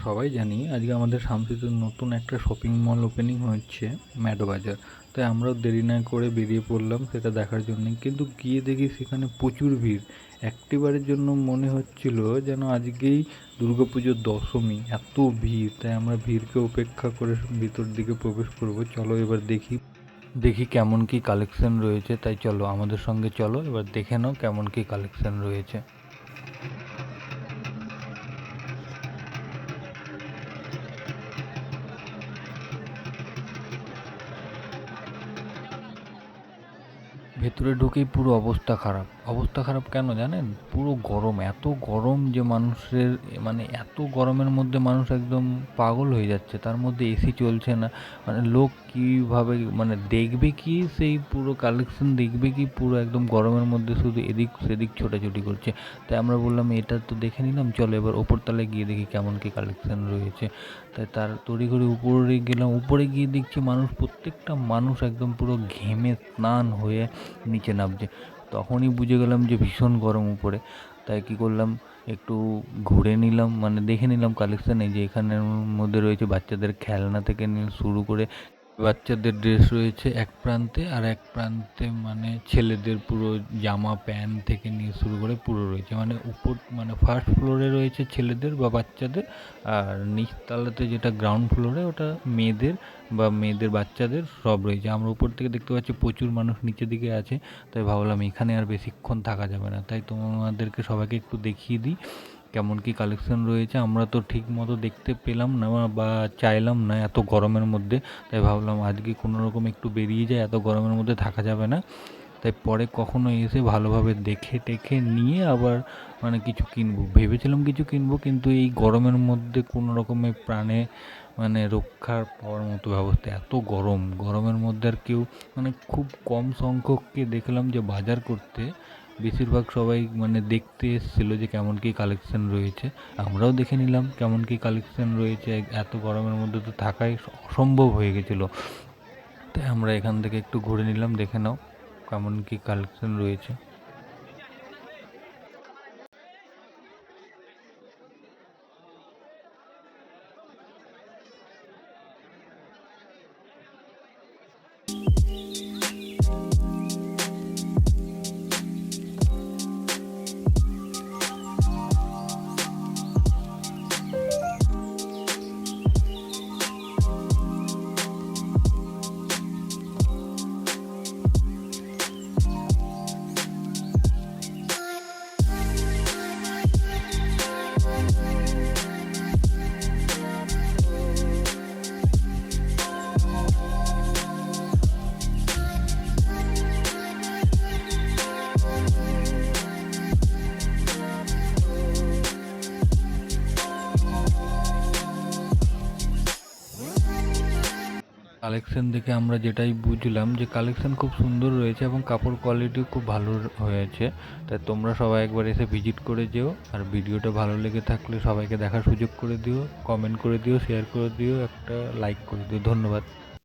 সবাই জানি আজকে আমাদের শামসিতে নতুন একটা শপিং মল ওপেনিং হচ্ছে ম্যাডো বাজার। তাই আমরাও দেরি না করে বেরিয়ে পড়লাম সেটা দেখার জন্য, কিন্তু গিয়ে দেখি সেখানে প্রচুর ভিড়। একটিবারের জন্য মনে হচ্ছিল যেন আজকেই দুর্গাপুজোর দশমী, এত ভিড়। তাই আমরা ভিড়কে উপেক্ষা করে ভিতর দিকে প্রবেশ করব। চলো এবার দেখি দেখি কেমন কি কালেকশন রয়েছে। তাই চলো আমাদের সঙ্গে চলো, এবার দেখে নাও কেমন কি কালেকশন রয়েছে। ভেতরে ঢুকেই পুরো অবস্থা খারাপ কেন জানেন? পুরো গরম, এত গরম যে মানুষের মানে এত গরমের মধ্যে মানুষ একদম পাগল হয়ে যাচ্ছে। তার মধ্যে এসি চলছে না, মানে লোক কীভাবে মানে দেখবে কি, সেই পুরো কালেকশন দেখবে কি, পুরো একদম গরমের মধ্যে শুধু এদিক সেদিক ছোটাছুটি করছে। তাই আমরা বললাম এটা তো দেখে নিলাম, চলো এবার ওপরতলায় গিয়ে দেখি কেমন কি কালেকশন রয়েছে। তাই তার তড়িঘড়ি উপরে গেলাম। উপরে গিয়ে দেখছি প্রত্যেকটা মানুষ একদম পুরো ঘেমে স্নান হয়ে নিচে নামছে। তখনই বুঝে গেলাম যে ভীষণ গরম উপরে। তাই কী করলাম, একটু ঘুরে নিলাম, মানে দেখে নিলাম কালেকশান। এই যে এখানের মধ্যে রয়েছে বাচ্চাদের খেলনা থেকে নিয়ে শুরু করে বাচ্চাদের ড্রেস রয়েছে এক প্রান্তে, আর এক প্রান্তে মানে ছেলেদের পুরো জামা প্যান্ট থেকে নিয়ে শুরু করে পুরো রয়েছে। মানে উপর মানে ফার্স্ট ফ্লোরে রয়েছে ছেলেদের বা বাচ্চাদের, আর নিচতলাতে যেটা গ্রাউন্ড ফ্লোরে ওটা মেয়েদের বা মেয়েদের বাচ্চাদের সব রয়েছে। আমরা উপর থেকে দেখতে পাচ্ছি প্রচুর মানুষ নিচের দিকে আছে। তাই ভাবলাম এখানে আর বেশিক্ষণ থাকা যাবে না, তাই তোমাদেরকে সবাইকে একটু দেখিয়ে দিই কেমন কি কালেকশন রয়েছে। আমরা তো ঠিক মতো দেখতে পেলাম না বা চাইলাম না এত গরমের মধ্যে। তাই ভাবলাম আজকে কোনো রকম একটু বেরিয়ে যায়, এত গরমের মধ্যে থাকা যাবে না। তাই পরে কখনো এসে ভালোভাবে দেখে টেখে নিয়ে আবার মানে কিছু কিনবো ভেবেছিলাম, কিছু কিনবো, কিন্তু এই গরমের মধ্যে কোনো রকমের প্রাণে মানে রক্ষার পাওয়ার মতো ব্যবস্থা। এত গরমের মধ্যে আর কেউ মানে খুব কম সংখ্যককে দেখলাম যে বাজার করতে। বেশিরভাগ সবাই মানে দেখতে এসেছিলো যে কেমন কী কালেকশন রয়েছে। আমরাও দেখে নিলাম কেমন কী কালেকশন রয়েছে। এত গরমের মধ্যে তো থাকাই অসম্ভব হয়ে গেছিলো। তাই আমরা এখান থেকে একটু ঘুরে নিলাম, দেখে নাও কেমন কী কালেকশন রয়েছে। কালেকশন দেখে আমরা যেটাই বুঝলাম যে কালেকশন খুব সুন্দর রয়েছে এবং কাপড় কোয়ালিটিও খুব ভালো হয়েছে। তাই তোমরা সবাই একবার এসে ভিজিট করে যেও। আর ভিডিওটা ভালো লেগে থাকলে সবাইকে দেখার সুযোগ করে দিও, কমেন্ট করে দিও, শেয়ার করে দিও, একটা লাইক করে দিও। ধন্যবাদ।